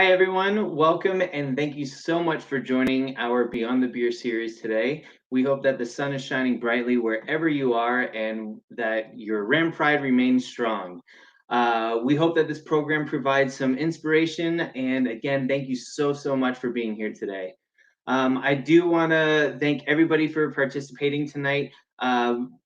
Hi, everyone. Welcome, and thank you so much for joining our Beyond the Beer series today. We hope that the sun is shining brightly wherever you are and that your Ram Pride remains strong. We hope that this program provides some inspiration. And again, thank you so much for being here today. I do want to thank everybody for participating tonight.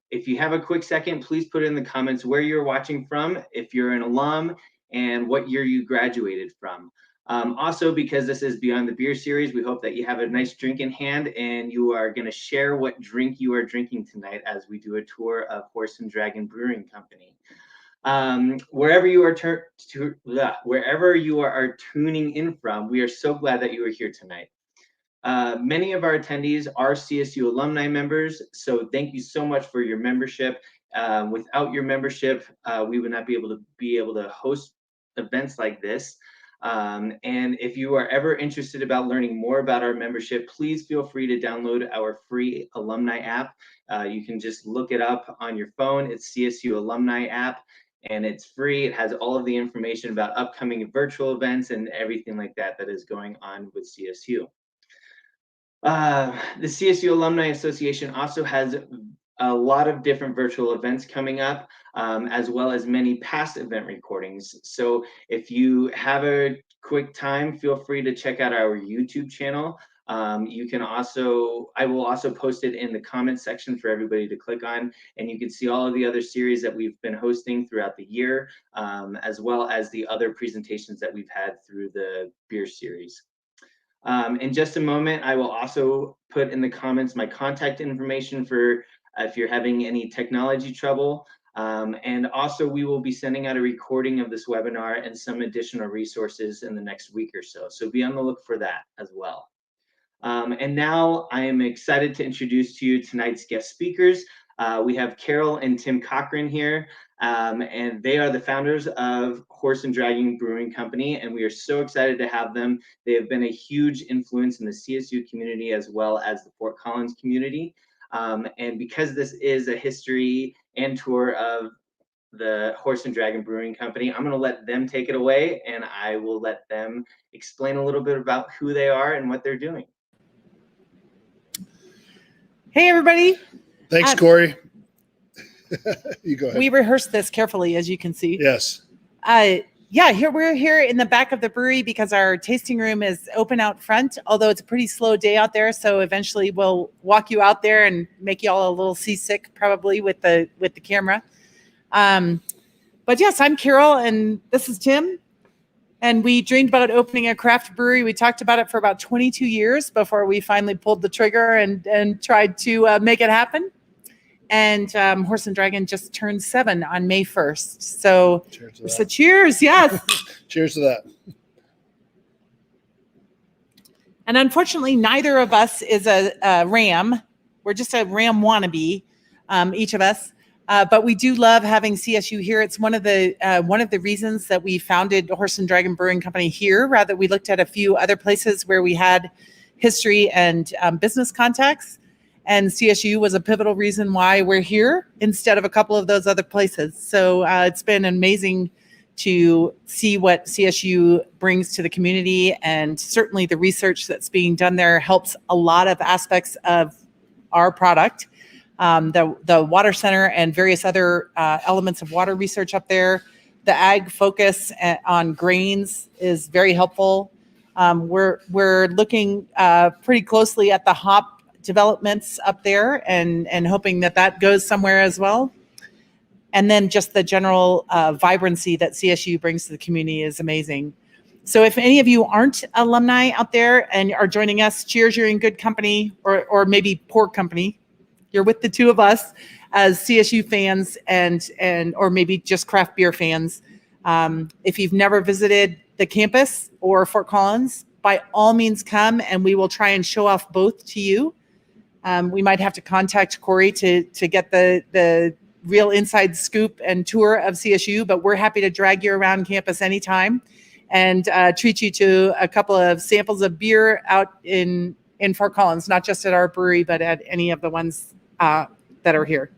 If you have a quick second, please put in the comments where you're watching from, if you're an alum, and what year you graduated from. Also, because this is Beyond the Beer series, we hope that you have a nice drink in hand and you are going to share what drink you are drinking tonight as we do a tour of Horse Dragon Brewing Company. Wherever you are tuning in from, we are so glad that you are here tonight. Many of our attendees are CSU alumni members, so thank you so much for your membership. Without your membership, we would not be able to host events like this. And if you are ever interested about learning more about our membership, please feel free to download our free alumni app. You can just look it up on your phone. It's CSU alumni app, and it's free. It has all of the information about upcoming virtual events and everything like that that is going on with CSU. The CSU Alumni Association also has a lot of different virtual events coming up, as well as many past event recordings. So if you have a quick time, feel free to check out our YouTube channel. You can also, I will also post it in the comments section for everybody to click on, and you can see all of the other series that we've been hosting throughout the year, as well as the other presentations that we've had through the beer series. In just a moment, I will also put in the comments my contact information for if you're having any technology trouble. And also, we will be sending out a recording of this webinar and some additional resources in the next week or so. So be on the look for that as well. And now I am excited to introduce to you tonight's guest speakers. We have Carol and Tim Cochran here, and they are the founders of Horse Dragon Brewing Company, and we are so excited to have them. They have been a huge influence in the CSU community as well as the Fort Collins community. And because this is a history and tour of the Horse Dragon Brewing Company, I'm going to let them take it away, and I will let them explain a little bit about who they are and what they're doing. Hey, everybody. Thanks, Corey. You go ahead. We rehearsed this carefully, as you can see. Yes. Yeah, we're here in the back of the brewery because our tasting room is open out front, although it's a pretty slow day out there. So eventually we'll walk you out there and make you all a little seasick probably with the camera. But yes, I'm Carol and this is Tim. And we dreamed about opening a craft brewery. We talked about it for about 22 years before we finally pulled the trigger and tried to make it happen. And Horse and Dragon just turned 7 on May 1st. So cheers, yes. Cheers to that. And unfortunately, neither of us is a Ram. We're just a Ram wannabe, each of us. But we do love having CSU here. It's one of the reasons that we founded Horse and Dragon Brewing Company here. Rather, we looked at a few other places where we had history and business contacts. And CSU was a pivotal reason why we're here instead of a couple of those other places. So it's been amazing to see what CSU brings to the community. And certainly the research that's being done there helps a lot of aspects of our product. The Water Center and various other elements of water research up there. The ag focus on grains is very helpful. We're looking pretty closely at the hop developments up there and hoping that goes somewhere as well. And then just the general vibrancy that CSU brings to the community is amazing. So if any of you aren't alumni out there and are joining us, cheers, you're in good company or maybe poor company. You're with the two of us as CSU fans and or maybe just craft beer fans. If you've never visited the campus or Fort Collins, by all means come and we will try and show off both to you. We might have to contact Corey to get the real inside scoop and tour of CSU, but we're happy to drag you around campus anytime and treat you to a couple of samples of beer out in Fort Collins, not just at our brewery, but at any of the ones that are here.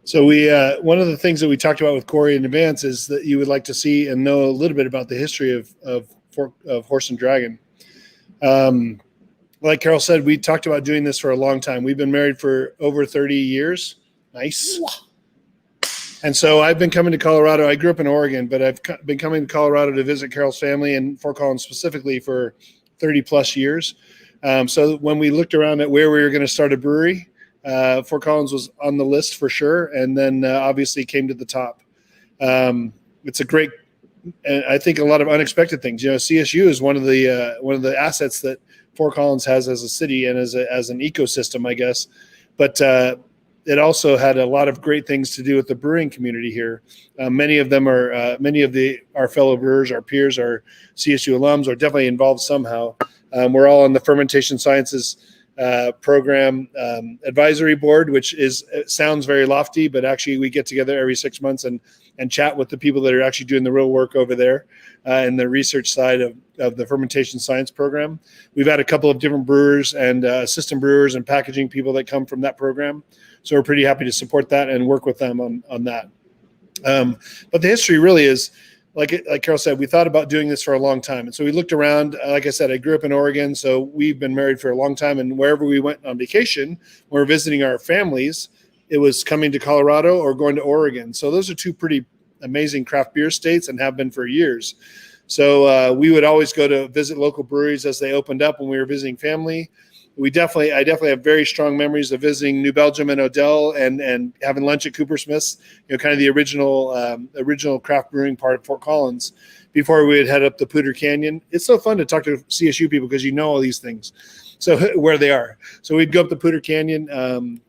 So we one of the things that we talked about with Corey in advance is that you would like to see and know a little bit about the history of Horse and Dragon. Like Carol said, we talked about doing this for a long time. We've been married for over 30 years. Nice. And so I've been coming to Colorado. I grew up in Oregon, but I've been coming to Colorado to visit Carol's family and Fort Collins specifically for 30 plus years. So when we looked around at where we were going to start a brewery, Fort Collins was on the list for sure. And then obviously came to the top. It's a great, and I think a lot of unexpected things. CSU is one of the assets that Fort Collins has as a city and as an ecosystem, I guess. But it also had a lot of great things to do with the brewing community here. Many of our fellow brewers, our peers, our CSU alums are definitely involved somehow. We're all on the Fermentation Sciences program advisory board, which sounds very lofty, but actually we get together every 6 months and chat with the people that are actually doing the real work over there in the research side of the fermentation science program. We've had a couple of different brewers and assistant brewers and packaging people that come from that program. So we're pretty happy to support that and work with them on that. But the history really is, like Carol said, we thought about doing this for a long time. And so we looked around. Like I said, I grew up in Oregon, so we've been married for a long time. And wherever we went on vacation, when we're visiting our families, it was coming to Colorado or going to Oregon. So those are two pretty amazing craft beer states and have been for years. So we would always go to visit local breweries as they opened up when we were visiting family. I definitely have very strong memories of visiting New Belgium and Odell and having lunch at Coopersmith's, kind of the original craft brewing part of Fort Collins before we would head up the Poudre Canyon. It's so fun to talk to CSU people because you know all these things. So where they are. So we'd go up the Poudre Canyon.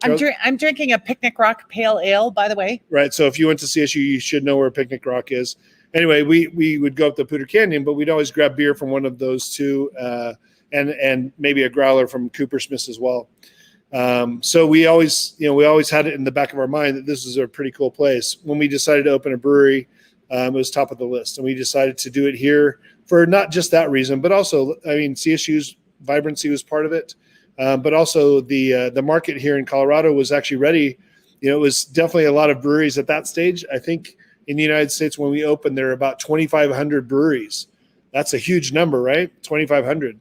I'm drinking a Picnic Rock Pale Ale, by the way. Right. So if you went to CSU, you should know where Picnic Rock is. Anyway, we would go up the Poudre Canyon, but we'd always grab beer from one of those two and maybe a growler from Coopersmith's as well. So we always had it in the back of our mind that this is a pretty cool place. When we decided to open a brewery, it was top of the list. And we decided to do it here for not just that reason, but also, CSU's vibrancy was part of it. But also the market here in Colorado was actually ready. It was definitely a lot of breweries at that stage. I think in the United States, when we opened, there were about 2,500 breweries. That's a huge number, right? 2,500.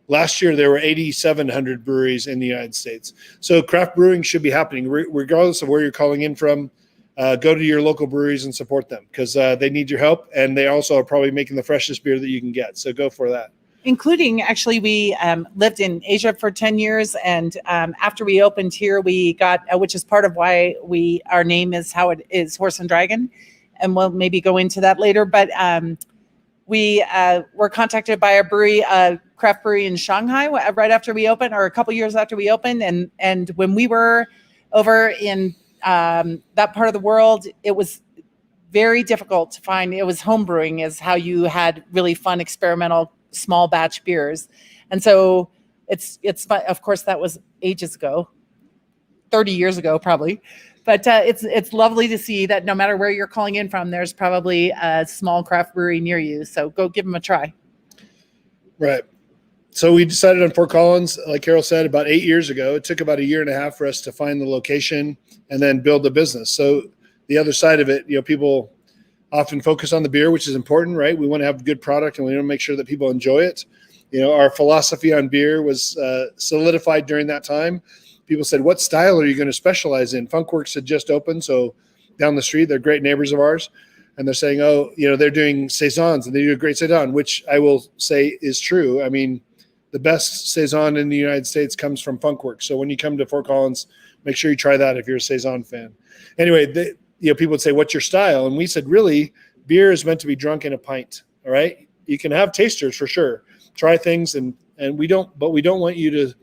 Last year, there were 8,700 breweries in the United States. So craft brewing should be happening regardless of where you're calling in from. Go to your local breweries and support them because they need your help. And they also are probably making the freshest beer that you can get. So go for that. Including, actually, we lived in Asia for 10 years. And after we opened here, we got, which is part of why our name is how it is, Horse and Dragon. And we'll maybe go into that later. But we were contacted by a brewery, craft brewery in Shanghai right after we opened, or a couple years after we opened. And when we were over in that part of the world, it was very difficult to find. It was home brewing is how you had really fun experimental small batch beers. And so it's fun. Of course, that was ages ago, 30 years ago, probably. But it's lovely to see that no matter where you're calling in from, there's probably a small craft brewery near you. So go give them a try. Right. So we decided on Fort Collins, like Carol said, about 8 years ago. It took about a year and a half for us to find the location and then build the business. So the other side of it, people often focus on the beer, which is important, right? We want to have a good product and we want to make sure that people enjoy it. Our philosophy on beer was solidified during that time. People said, what style are you going to specialize in? Funkworks had just opened, so down the street, they're great neighbors of ours. And they're saying, they're doing Saisons, and they do a great Saison, which I will say is true. I mean, the best Saison in the United States comes from Funkworks. So when you come to Fort Collins, make sure you try that if you're a Saison fan. Anyway, people would say, what's your style? And we said, really, beer is meant to be drunk in a pint, all right? You can have tasters for sure. Try things, and we don't want you to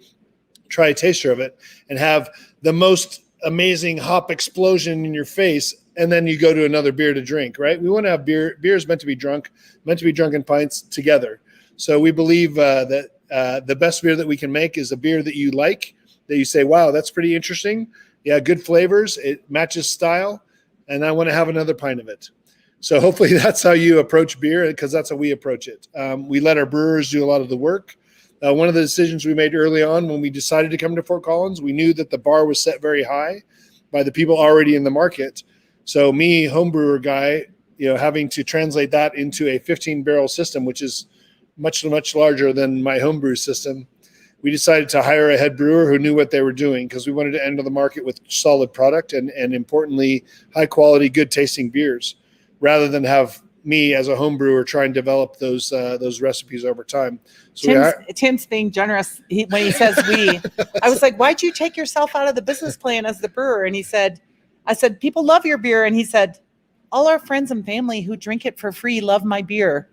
try a taster of it and have the most amazing hop explosion in your face, and then you go to another beer to drink, right? We want to have beer. Beer is meant to be drunk in pints together. So we believe that the best beer that we can make is a beer that you like, that you say, wow, that's pretty interesting. Yeah, good flavors. It matches style, and I want to have another pint of it. So hopefully that's how you approach beer, because that's how we approach it. We let our brewers do a lot of the work. One of the decisions we made early on when we decided to come to Fort Collins, we knew that the bar was set very high by the people already in the market. So me, home brewer guy, having to translate that into a 15-barrel system, which is much, much larger than my homebrew system, we decided to hire a head brewer who knew what they were doing, because we wanted to enter the market with solid product and importantly, high quality, good tasting beers, rather than have me as a home brewer try and develop those recipes over time. So Tim's being generous when he says we. I was like, why'd you take yourself out of the business plan as the brewer? And I said, people love your beer. And he said, all our friends and family who drink it for free love my beer.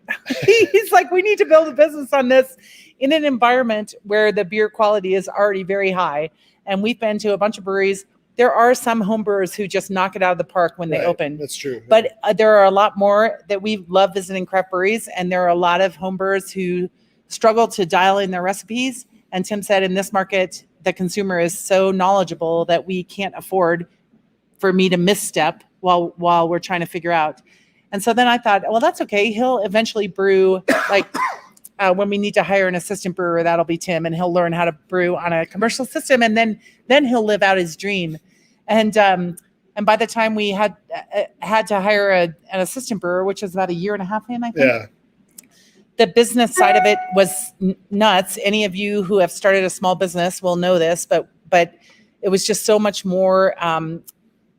He's like, we need to build a business on this in an environment where the beer quality is already very high. And we've been to a bunch of breweries. There are some home brewers who just knock it out of the park when they open. That's true. But there are a lot more that we love visiting craft breweries. And there are a lot of home brewers who struggle to dial in their recipes. And Tim said, in this market, the consumer is so knowledgeable that we can't afford for me to misstep while we're trying to figure out. And so then I thought, well, that's okay. He'll eventually brew, like when we need to hire an assistant brewer, that'll be Tim, and he'll learn how to brew on a commercial system, and then he'll live out his dream. And by the time we had to hire an assistant brewer, which was about a year and a half in, I think. Yeah. The business side of it was nuts. Any of you who have started a small business will know this, but it was just so much more.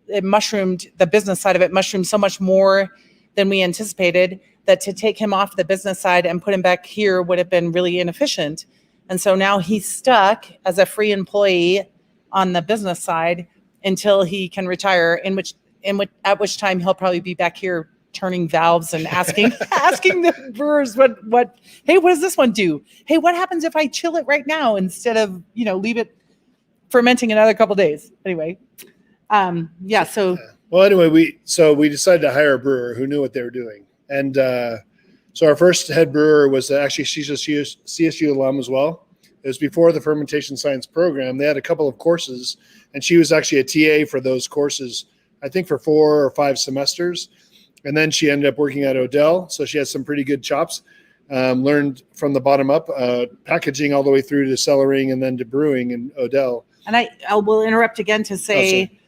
The business side of it mushroomed so much more than we anticipated, that to take him off the business side and put him back here would have been really inefficient. And so now he's stuck as a free employee on the business side until he can retire, at which time he'll probably be back here turning valves and asking the brewers what hey, what does this one do? Hey, what happens if I chill it right now instead of leave it fermenting another couple days? Anyway. Well, anyway, we decided to hire a brewer who knew what they were doing. And so our first head brewer was actually, she's a CSU alum as well. It was before the fermentation science program. They had a couple of courses, and she was actually a TA for those courses, I think for 4 or 5 semesters. And then she ended up working at Odell. So she has some pretty good chops, learned from the bottom up, packaging all the way through to cellaring and then to brewing in Odell. And I will interrupt again to say,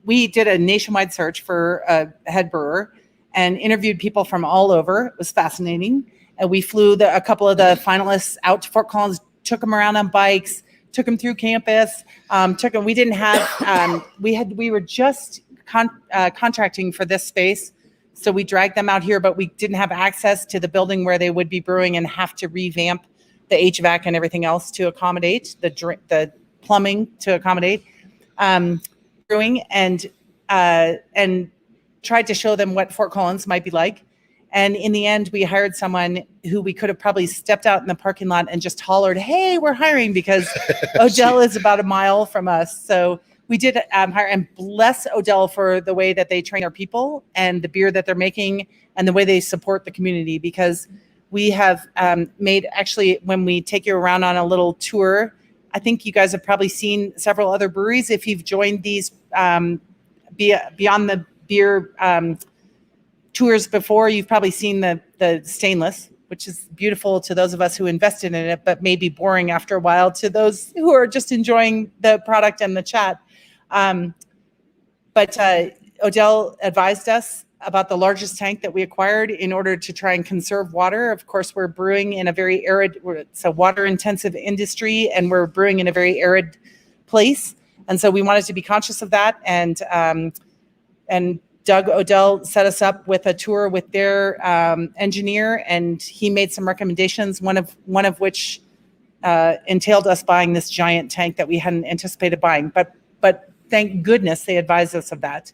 we did a nationwide search for a head brewer and interviewed people from all over. It was fascinating. And we flew a couple of the finalists out to Fort Collins, took them around on bikes, took them through campus, we didn't have, we were just contracting for this space. So we dragged them out here, but we didn't have access to the building where they would be brewing and have to revamp the HVAC and everything else to accommodate the plumbing to accommodate brewing, and tried to show them what Fort Collins might be like. And in the end, we hired someone who we could have probably stepped out in the parking lot and just hollered, "Hey, we're hiring," because Odell is about a mile from us. So we did hire, and bless Odell for the way that they train their people and the beer that they're making and the way they support the community, because we have made, actually, when we take you around on a little tour, I think you guys have probably seen several other breweries. If you've joined these Beyond the Beer tours before, you've probably seen the stainless, which is beautiful to those of us who invested in it, but may be boring after a while to those who are just enjoying the product and the chat. But Odell advised us about the largest tank that we acquired in order to try and conserve water. Of course, we're brewing in a very arid, it's a water-intensive industry, and we're brewing in a very arid place. And so we wanted to be conscious of that. And Doug Odell set us up with a tour with their engineer, and he made some recommendations, one of which entailed us buying this giant tank that we hadn't anticipated buying. But thank goodness they advised us of that.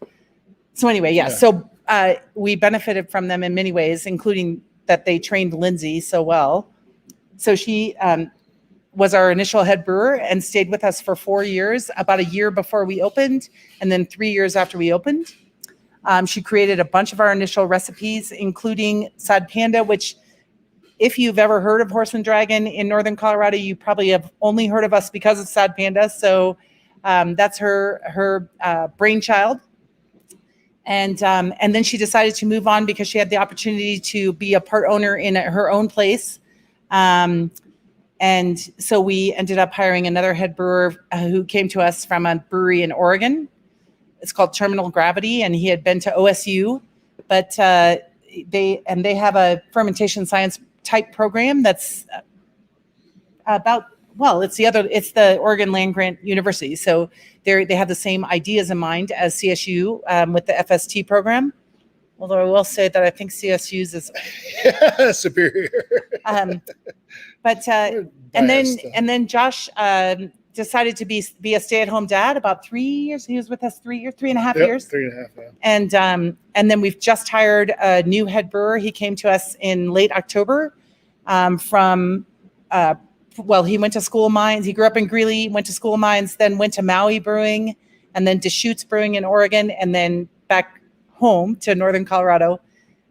So anyway, so we benefited from them in many ways, including that they trained Lindsay so well. So she was our initial head brewer and stayed with us for 4 years, about a year before we opened, and then 3 years after we opened. She created a bunch of our initial recipes, including Sad Panda, which, if you've ever heard of Horse and Dragon in Northern Colorado, you probably have only heard of us because of Sad Panda. So that's her brainchild. And then she decided to move on because she had the opportunity to be a part owner in her own place. And so we ended up hiring another head brewer who came to us from a brewery in Oregon. It's called Terminal Gravity, and he had been to OSU, but they have a fermentation science type program that's it's the Oregon Land Grant University. So they have the same ideas in mind as CSU with the FST program. Although I will say that I think CSU's is superior. But and then Josh decided to be a stay-at-home dad about 3 years. He was with us 3.5 years. 3.5. Yeah. And then we've just hired a new head brewer. He came to us in late October from. He went to School of Mines. He grew up in Greeley, went to School of Mines, then went to Maui Brewing, and then Deschutes Brewing in Oregon, and then back home to Northern Colorado.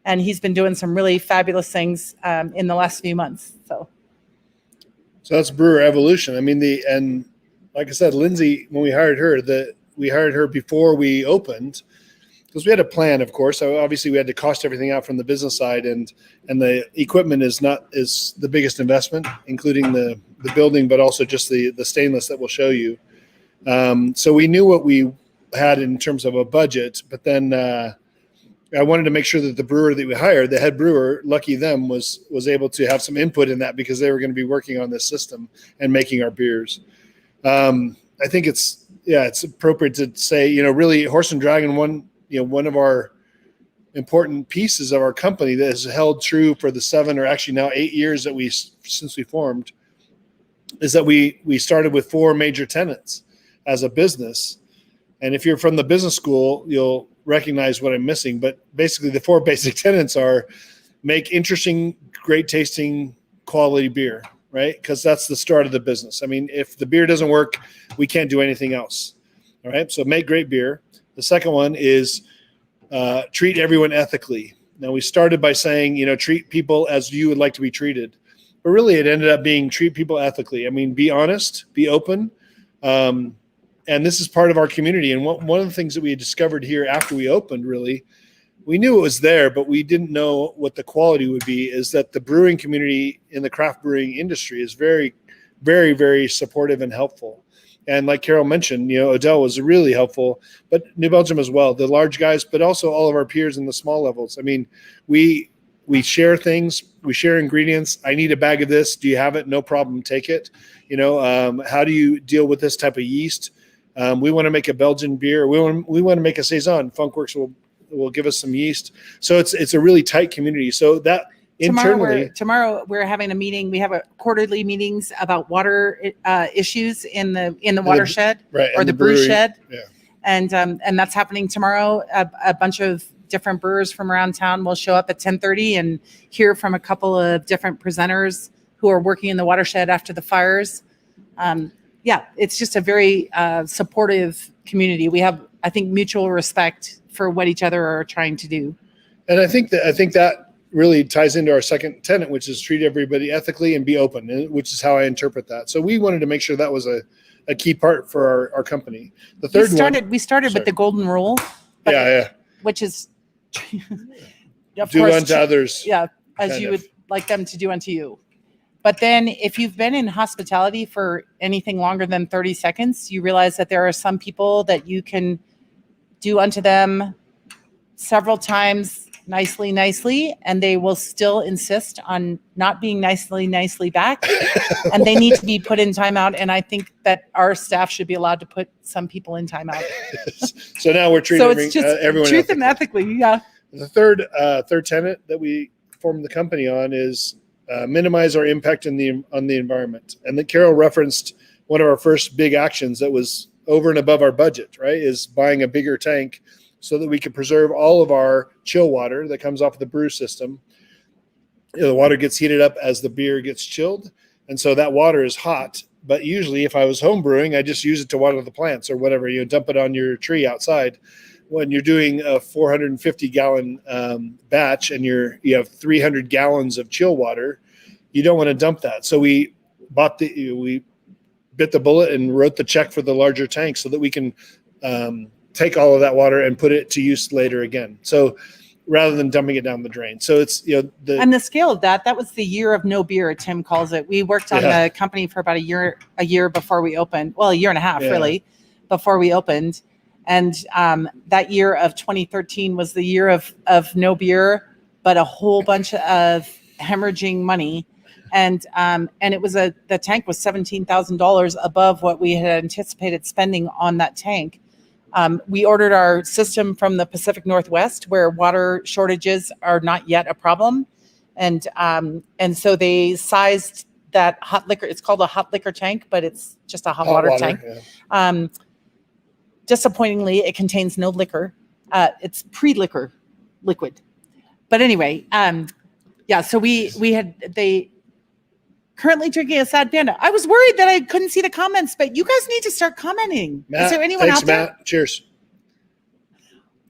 And he's been doing some really fabulous things in the last few months. So that's brewer evolution. I mean, and like I said, Lindsay, when we hired her before we opened, because we had a plan, of course. So obviously we had to cost everything out from the business side, and the equipment is the biggest investment, including the building, but also just the stainless that we'll show you. So we knew what we had in terms of a budget, but then I wanted to make sure that the brewer that we hired, the head brewer, lucky them, was able to have some input in that, because they were going to be working on this system and making our beers. I think it's appropriate to say, really Horse and Dragon, one of our important pieces of our company that has held true for the 7 or actually now 8 years since we formed, is that we started with 4 major tenets as a business. And if you're from the business school, you'll recognize what I'm missing. But basically the 4 basic tenets are: make interesting, great tasting, quality beer, right? Because that's the start of the business. I mean, if the beer doesn't work, we can't do anything else. All right. So make great beer. The second one is treat everyone ethically. Now, we started by saying, treat people as you would like to be treated. But really, it ended up being treat people ethically. I mean, be honest, be open. And this is part of our community. And one of the things that we had discovered here after we opened, really, we knew it was there, but we didn't know what the quality would be, is that the brewing community in the craft brewing industry is very, very, very supportive and helpful. And like Carol mentioned, Odell was really helpful, but New Belgium as well, the large guys, but also all of our peers in the small levels. I mean, we share things, we share ingredients. I need a bag of this. Do you have it? No problem. Take it. How do you deal with this type of yeast? We want to make a Belgian beer. We want to make a Saison. Funkworks will give us some yeast. So it's a really tight community. So that Tomorrow we're having a meeting. We have a quarterly meetings about water issues in the watershed, right, or the brew shed. Yeah. And that's happening tomorrow. A bunch of different brewers from around town will show up at 10:30 and hear from a couple of different presenters who are working in the watershed after the fires. It's just a very supportive community. We have, I think, mutual respect for what each other are trying to do. And I think that really ties into our second tenet, which is treat everybody ethically and be open, which is how I interpret that. So we wanted to make sure that was a key part for our company. The third we started with the golden rule. Which is of do course, unto others. Yeah, as you would like them to do unto you. But then if you've been in hospitality for anything longer than 30 seconds, you realize that there are some people that you can do unto them several times nicely, and they will still insist on not being nicely back, and they need to be put in timeout. And I think that our staff should be allowed to put some people in timeout. So now we're treating everyone treat them ethically. Yeah. The third tenet that we formed the company on is minimize our impact on the environment. And then Carol referenced one of our first big actions that was over and above our budget, right? Is buying a bigger tank so that we can preserve all of our chill water that comes off of the brew system. The water gets heated up as the beer gets chilled. And so that water is hot. But usually if I was home brewing, I just use it to water the plants or whatever. Dump it on your tree outside. When you're doing a 450-gallon batch and you have 300 gallons of chill water, you don't want to dump that. So we bit the bullet and wrote the check for the larger tank so that we can take all of that water and put it to use later again. So rather than dumping it down the drain. So it's, and the scale of that was the year of no beer, Tim calls it. We worked on the company for about a year before we opened. Well, a year and a half really before we opened. And that year of 2013 was the year of no beer, but a whole bunch of hemorrhaging money. And it was the tank was $17,000 above what we had anticipated spending on that tank. We ordered our system from the Pacific Northwest, where water shortages are not yet a problem. And so they sized that hot liquor. It's called a hot liquor tank, but it's just a hot water tank. Yeah. Disappointingly, it contains no liquor. It's pre-liquor liquid. But anyway, so they currently drinking a Sad Panda. I was worried that I couldn't see the comments, but you guys need to start commenting. Matt, is there anyone out there? Matt. Cheers.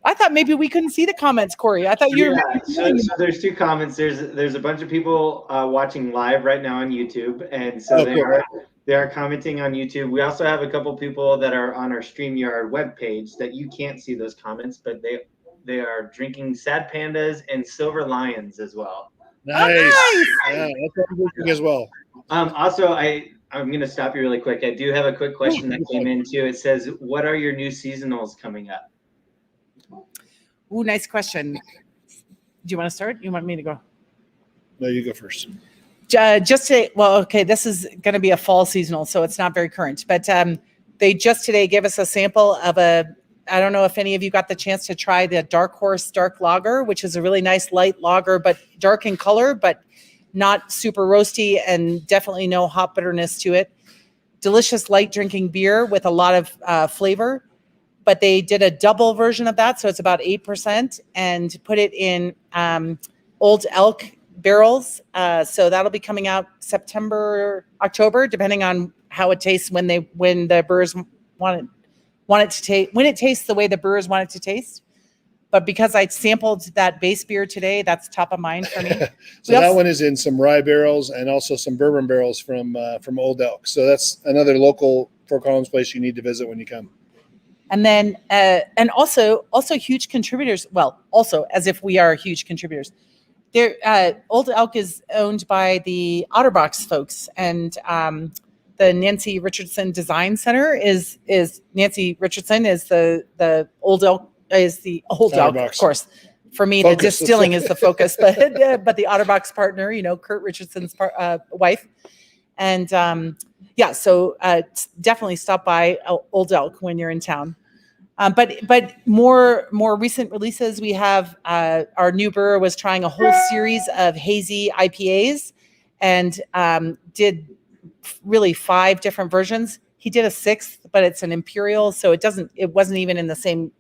I thought maybe we couldn't see the comments, Corey. I thought you were. So there's two comments. There's a bunch of people watching live right now on YouTube, and so they are commenting on YouTube. We also have a couple people that are on our StreamYard webpage that you can't see those comments, but they are drinking Sad Pandas and Silver Lions as well. Nice. Oh, nice. Yeah, that's what I'm drinking as well. Also, I'm going to stop you really quick. I do have a quick question that came in too. It says, what are your new seasonals coming up? Ooh, nice question. Do you want to start? You want me to go? No, you go first. This is going to be a fall seasonal, so it's not very current. But they just today gave us a sample of I don't know if any of you got the chance to try the Dark Horse Dark Lager, which is a really nice light lager, but dark in color, but not super roasty, and definitely no hop bitterness to it. Delicious light drinking beer with a lot of flavor. But they did a double version of that, so it's about 8%, and put it in Old Elk barrels. So that'll be coming out September, October, depending on how it tastes when the brewers want it to taste, when it tastes the way the brewers want it to taste. But because I sampled that base beer today, that's top of mind for me. That one is in some rye barrels and also some bourbon barrels from Old Elk. So that's another local Fort Collins place you need to visit when you come. And then, and also huge contributors. Well, also as if we are huge contributors. Old Elk is owned by the Otterbox folks, and the Nancy Richardson Design Center is Nancy Richardson is the Old Elk is the Old Elk, of course. For me, focus. The distilling is the focus, but the Otterbox partner, Kurt Richardson's wife, and so definitely stop by Old Elk when you're in town. But more recent releases, we have our new brewer was trying a whole series of hazy IPAs, and did really 5 different versions. He did a 6th, but it's an imperial, so it wasn't even in the same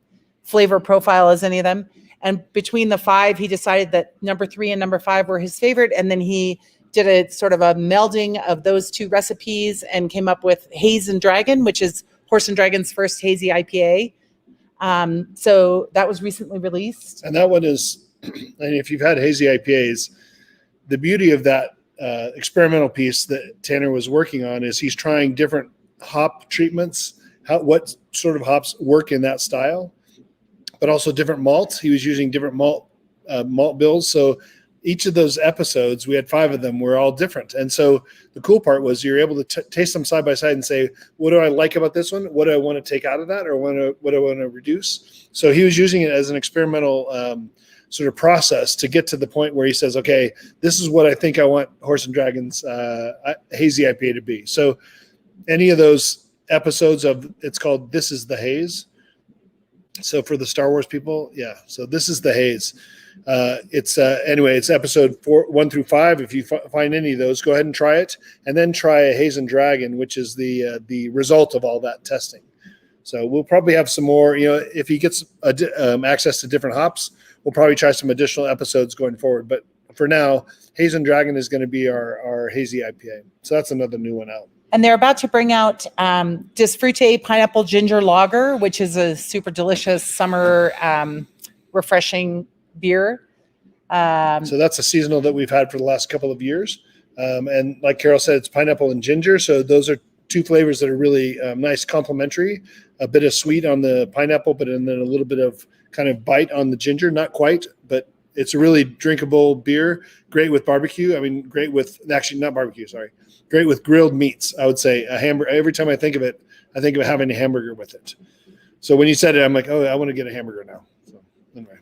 flavor profile as any of them. And between the 5, he decided that number 3 and number 5 were his favorite, and then he did a sort of a melding of those 2 recipes and came up with Haze and Dragon, which is Horse and Dragon's first hazy IPA. So that was recently released. And that one is, and if you've had hazy IPAs, the beauty of that experimental piece that Tanner was working on is he's trying different hop treatments, what sort of hops work in that style, but also different malts. He was using different malt bills. So each of those episodes, we had 5 of them, were all different. And so the cool part was you're able to taste them side by side and say, what do I like about this one? What do I want to take out of that? Or what do I want to reduce? So he was using it as an experimental sort of process to get to the point where he says, okay, this is what I think I want Horse and Dragon's hazy IPA to be. So any of those episodes it's called This is the Haze. So for the Star Wars people, yeah. So this is the Haze. It's episode 1 through 5. If you find any of those, go ahead and try it, and then try a Haze and Dragon, which is the result of all that testing. So we'll probably have some more. If he gets access to different hops, we'll probably try some additional episodes going forward. But for now, Haze and Dragon is going to be our hazy IPA. So that's another new one out. And they're about to bring out Disfrute Pineapple Ginger Lager, which is a super delicious summer refreshing beer. So that's a seasonal that we've had for the last couple of years. And like Carol said, it's pineapple and ginger. So those are 2 flavors that are really nice, complementary. A bit of sweet on the pineapple, but then a little bit of kind of bite on the ginger. Not quite, but it's a really drinkable beer. Great with barbecue. I mean, great with not barbecue. Sorry. Great with grilled meats. I would say a hamburger. Every time I think of it, I think of having a hamburger with it. So when you said it, I'm like, oh, I want to get a hamburger now. So anyway.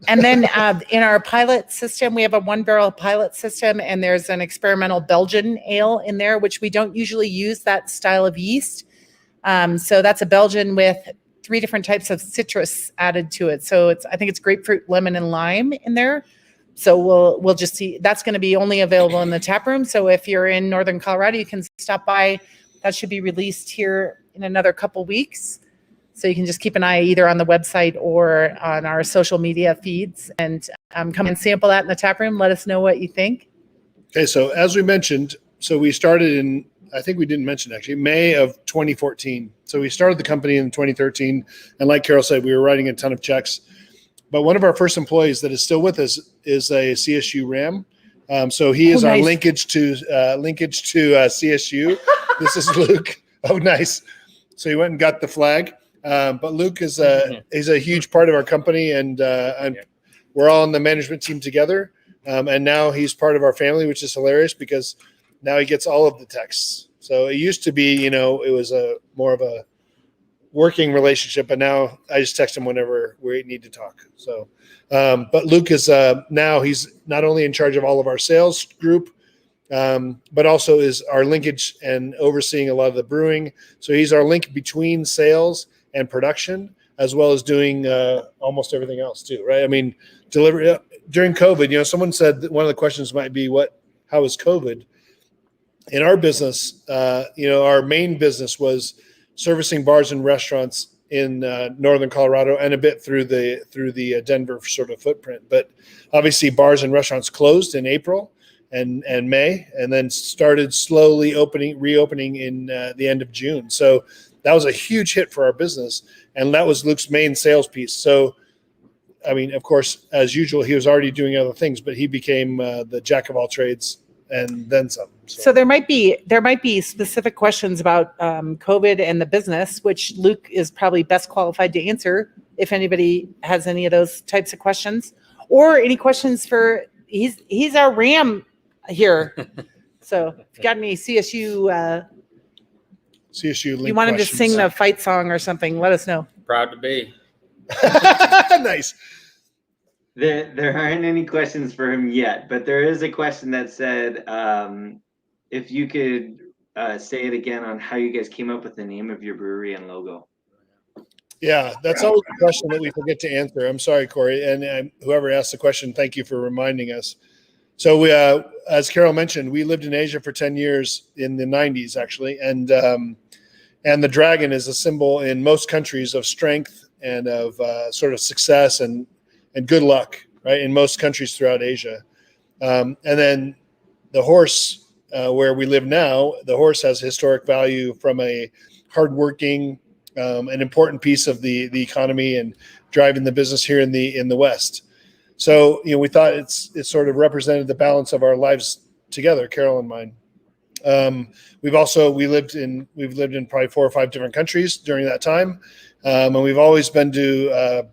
And then in our pilot system, we have a 1-barrel pilot system, and there's an experimental Belgian ale in there, which we don't usually use that style of yeast. So that's a Belgian with 3 different types of citrus added to it. So I think it's grapefruit, lemon, and lime in there. So we'll just see. That's going to be only available in the tap room. So if you're in Northern Colorado, you can stop by. That should be released here in another couple weeks. So you can just keep an eye either on the website or on our social media feeds, and come and sample that in the tap room. Let us know what you think. Okay, so as we mentioned, so we started in, I think we didn't mention actually, May of 2014. So we started the company in 2013, and like Carol said, we were writing a ton of checks. But one of our first employees that is still with us is a CSU Ram. So he is our linkage to CSU. This is Luke. Oh, nice. So he went and got the flag. But Luke is a huge part of our company, and we're all on the management team together. And now he's part of our family, which is hilarious because now he gets all of the texts. So it used to be, it was more of a working relationship, but now I just text him whenever we need to talk. So, but Luke is now he's not only in charge of all of our sales group, but also is our linkage and overseeing a lot of the brewing. So he's our link between sales and production, as well as doing almost everything else too, right? I mean, delivery during COVID, someone said that one of the questions might be how is COVID? In our business, our main business was servicing bars and restaurants in northern Colorado and a bit through the Denver sort of footprint. But obviously bars and restaurants closed in April and May, and then started slowly reopening in the end of June. So that was a huge hit for our business, and that was Luke's main sales piece. So, I mean, of course, as usual, he was already doing other things, but he became the jack of all trades and then some. So there might be specific questions about COVID and the business, which Luke is probably best qualified to answer. If anybody has any of those types of questions, or any questions for he's our Ram here. So if you got any CSU link you want him to questions. sing the fight song or something, let us know. Proud to be. Nice. There aren't any questions for him yet, but there is a question that said, if you could say it again on how you guys came up with the name of your brewery and logo. Yeah, that's always a question that we forget to answer. I'm sorry, Corey, and whoever asked the question, thank you for reminding us. So we, as Carol mentioned, we lived in Asia for 10 years in the 90s, actually, and the dragon is a symbol in most countries of strength and of sort of success and good luck, right? In most countries throughout Asia. And then the horse, where we live now, the horse has historic value from a hardworking, an important piece of the economy and driving the business here in the West. So, we thought it sort of represented the balance of our lives together, Carol and mine. We've lived in probably 4 or 5 different countries during that time. And we've always been to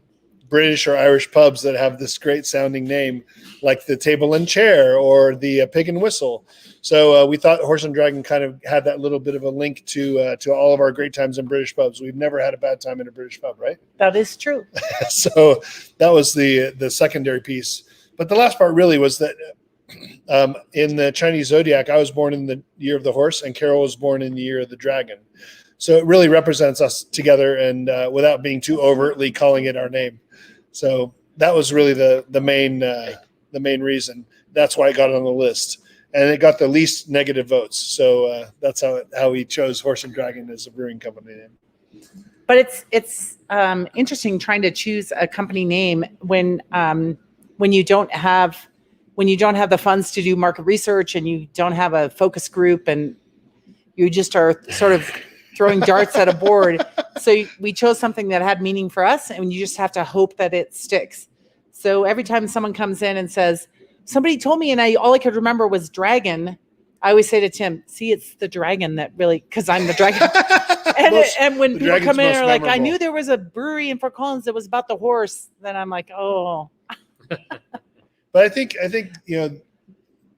British or Irish pubs that have this great sounding name, like the Table and Chair or the Pig and Whistle. So we thought Horse and Dragon kind of had that little bit of a link to all of our great times in British pubs. We've never had a bad time in a British pub, right? That is true. So that was the secondary piece. But the last part really was that in the Chinese zodiac, I was born in the year of the horse, and Carol was born in the year of the dragon. So it really represents us together, and without being too overtly calling it our name. So that was really the main reason. That's why it got on the list, and it got the least negative votes. So that's how we chose Horse and Dragon as a brewing company name. But it's interesting trying to choose a company name when you don't have the funds to do market research, and you don't have a focus group, and you just are sort of throwing darts at a board. So we chose something that had meaning for us, and you just have to hope that it sticks. So every time someone comes in and says, somebody told me, and all I could remember was dragon, I always say to Tim, see, it's the dragon that really, because I'm the dragon. and when people come in and are like, I knew there was a brewery in Fort Collins that was about the horse, then I'm like, oh. But I think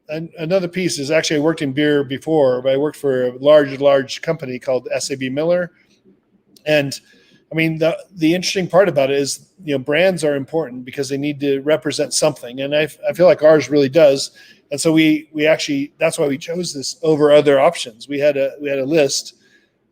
another piece is actually I worked in beer before, but I worked for a large company called SAB Miller. And I mean, the interesting part about it is, brands are important because they need to represent something. And I feel like ours really does. And so we actually, that's why we chose this over other options. We had a list.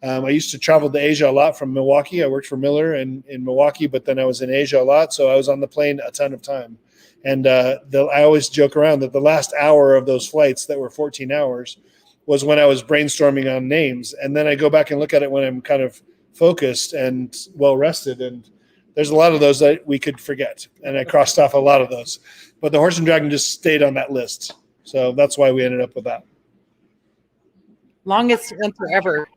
I used to travel to Asia a lot from Milwaukee. I worked for Miller in Milwaukee, but then I was in Asia a lot. So I was on the plane a ton of time. And I always joke around that the last hour of those flights that were 14 hours was when I was brainstorming on names. And then I go back and look at it when I'm kind of focused and well rested. And there's a lot of those that we could forget. And I crossed off a lot of those. But the Horse and Dragon just stayed on that list. So that's why we ended up with that. Longest answer ever.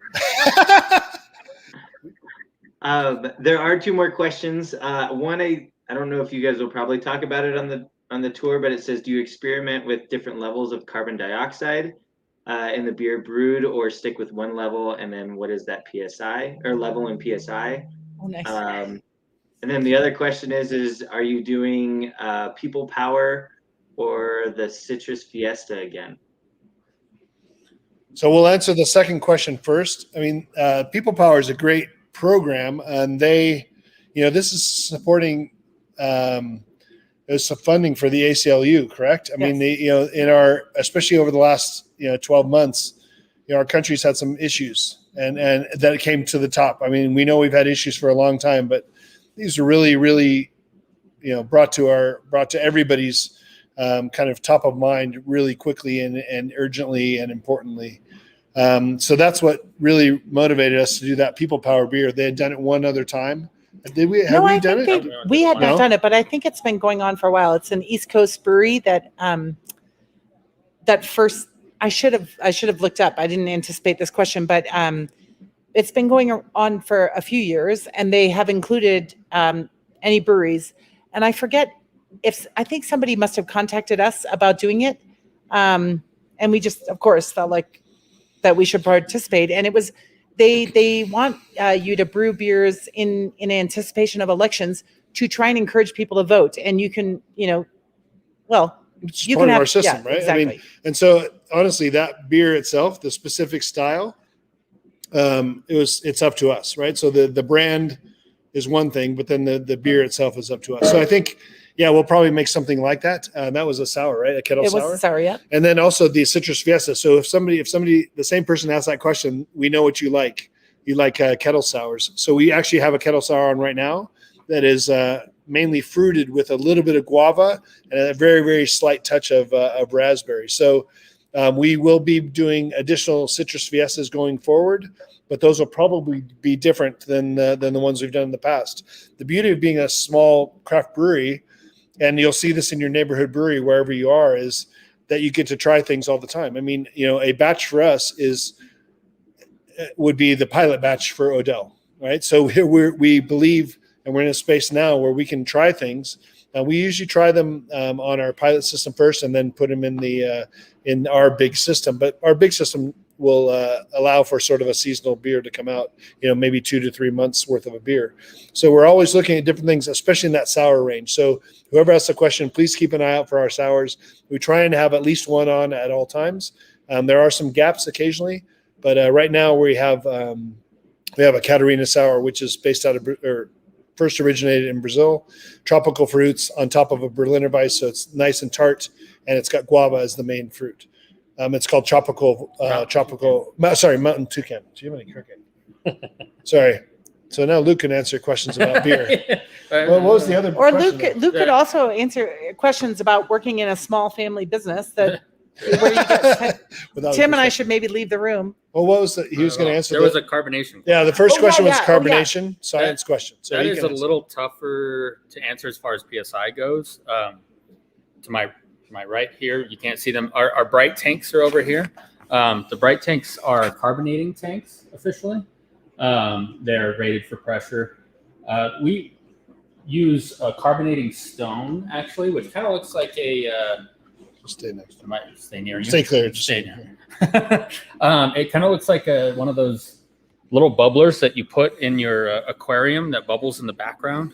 There are two more questions. One, I don't know if you guys will probably talk about it on the tour, but it says, do you experiment with different levels of carbon dioxide in the beer brewed, or stick with one level? And then what is that PSI or level in PSI? Oh, nice. And then the other question is are you doing People Power or the Citrus Fiesta again? So we'll answer the second question first. I mean, People Power is a great program, and they, this is supporting, there's some funding for the ACLU, correct? I mean, especially over the last, 12 months, our country's had some issues, and that came to the top. I mean, we know we've had issues for a long time, but these are really, really, brought to everybody's kind of top of mind really quickly and urgently and importantly. So that's what really motivated us to do that People Power beer. They had done it one other time. Did we? Have we done it? We had not done it, but I think it's been going on for a while. It's an East Coast brewery that first I should have looked up. I didn't anticipate this question, but it's been going on for a few years, and they have included any breweries. And I forget I think somebody must have contacted us about doing it, and we just, of course, felt like that we should participate. And it was they want you to brew beers in anticipation of elections to try and encourage people to vote. And you can, it's part of our system, right? Exactly. I mean, and so honestly, that beer itself, the specific style, it's up to us, right? So the brand is one thing, but then the beer itself is up to us. So I think, we'll probably make something like that. That was a sour, right? A kettle sour. It was a sour, yeah. And then also the Citrus Fiesta. So if somebody, the same person asks that question, we know what you like. You like kettle sours. So we actually have a kettle sour on right now that is mainly fruited with a little bit of guava and a very, very slight touch of raspberry. So we will be doing additional Citrus Fiestas going forward, but those will probably be different than the ones we've done in the past. The beauty of being a small craft brewery, and you'll see this in your neighborhood brewery wherever you are, is that you get to try things all the time. I mean, a batch for us would be the pilot batch for Odell, right? So we believe, and we're in a space now where we can try things. We usually try them on our pilot system first, and then put them in our big system. But our big system will allow for sort of a seasonal beer to come out, maybe 2 to 3 months worth of a beer. So we're always looking at different things, especially in that sour range. So whoever asks a question, please keep an eye out for our sours. We try and have at least one on at all times. There are some gaps occasionally, but right now we have a Catarina sour, which is based out of first originated in Brazil, tropical fruits on top of a Berliner Weiss, so it's nice and tart, and it's got guava as the main fruit. It's called Mountain Toucan. Do you have any cricket? Sorry. So now Luke can answer questions about beer. Well, what was the other Or question? Luke could also answer questions about working in a small family business where you get Tim and I should maybe leave the room. Well, what was he was going to answer? There was a carbonation. Yeah, the first question was carbonation, science question. So that is a little tougher to answer as far as PSI goes. To my right here, you can't see them. Our bright tanks are over here. The bright tanks are carbonating tanks officially. They're rated for pressure. We use a carbonating stone actually, which kind of looks like a. Stay next to me. Might stay near you. Stay clear. Stay near. It kind of looks like one of those little bubblers that you put in your aquarium that bubbles in the background,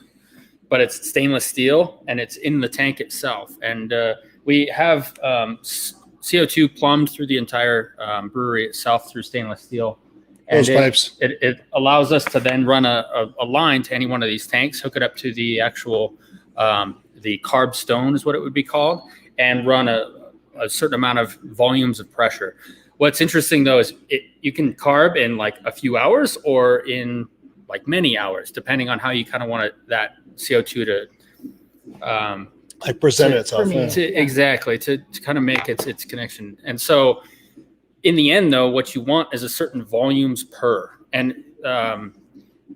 but it's stainless steel and it's in the tank itself. And we have CO2 plumbed through the entire brewery itself through stainless steel. And Those pipes. it allows us to then run a line to any one of these tanks, hook it up to the actual, the carb stone is what it would be called, and run a certain amount of volumes of pressure. What's interesting though is you can carb in like a few hours or in like many hours, depending on how you kind of want that CO2 to Like present itself. Exactly, to kind of make its connection. And so in the end though, what you want is a certain volumes per. And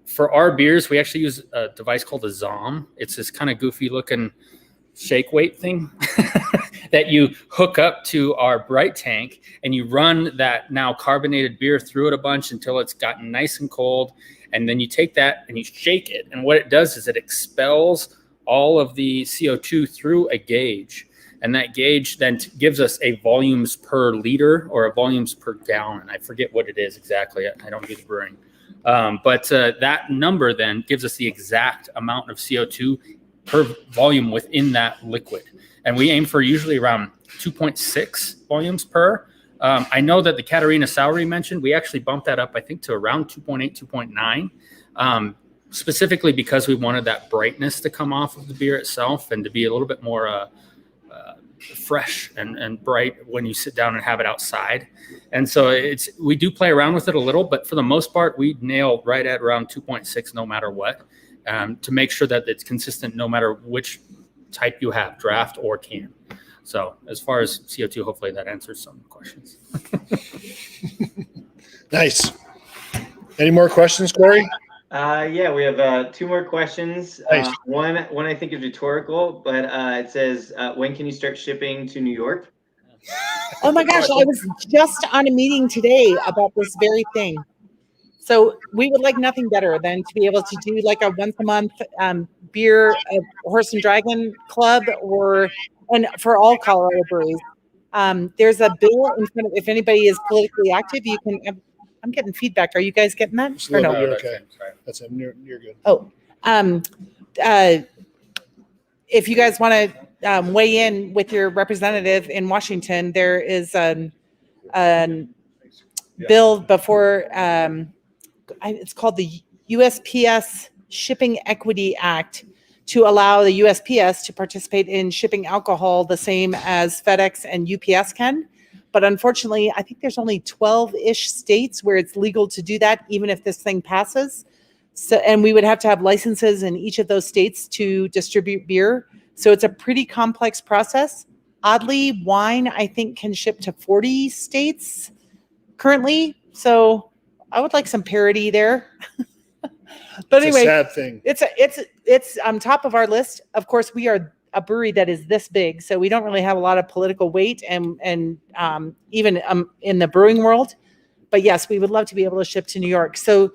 for our beers, we actually use a device called a ZOM. It's this kind of goofy looking shake weight thing that you hook up to our bright tank, and you run that now carbonated beer through it a bunch until it's gotten nice and cold. And then you take that and you shake it. And what it does is it expels all of the CO2 through a gauge. And that gauge then gives us a volumes per liter or a volumes per gallon. I forget what it is exactly. I don't do the brewing. But that number then gives us the exact amount of CO2 per volume within that liquid. And we aim for usually around 2.6 volumes per. I know that the Catarina Sour you mentioned, we actually bumped that up, I think, to around 2.8, 2.9, specifically because we wanted that brightness to come off of the beer itself and to be a little bit more fresh and bright when you sit down and have it outside. And so we do play around with it a little, but for the most part, we nail right at around 2.6 no matter what, to make sure that it's consistent no matter which type you have, draft or can. So as far as CO2, hopefully that answers some questions. Nice. Any more questions, Corey? Yeah, we have 2 more questions. Nice. One I think is rhetorical, but it says, when can you start shipping to New York? Oh my gosh, I was just on a meeting today about this very thing. So we would like nothing better than to be able to do like a once a month beer Horse and Dragon Club, and for all Colorado breweries. There's a bill in front of, if anybody is politically active, you can. I'm getting feedback. Are you guys getting that? Or no? You're okay. That's it. You're good. Oh, if you guys want to weigh in with your representative in Washington, there is a bill before. It's called the USPS Shipping Equity Act, to allow the USPS to participate in shipping alcohol the same as FedEx and UPS can. But unfortunately, I think there's only 12-ish states where it's legal to do that, even if this thing passes. So, and we would have to have licenses in each of those states to distribute beer. So it's a pretty complex process. Oddly, wine, I think, can ship to 40 states currently. So I would like some parity there. But anyway, it's a sad thing. It's on top of our list. Of course, we are a brewery that is this big, so we don't really have a lot of political weight, and even in the brewing world. But yes, we would love to be able to ship to New York. So,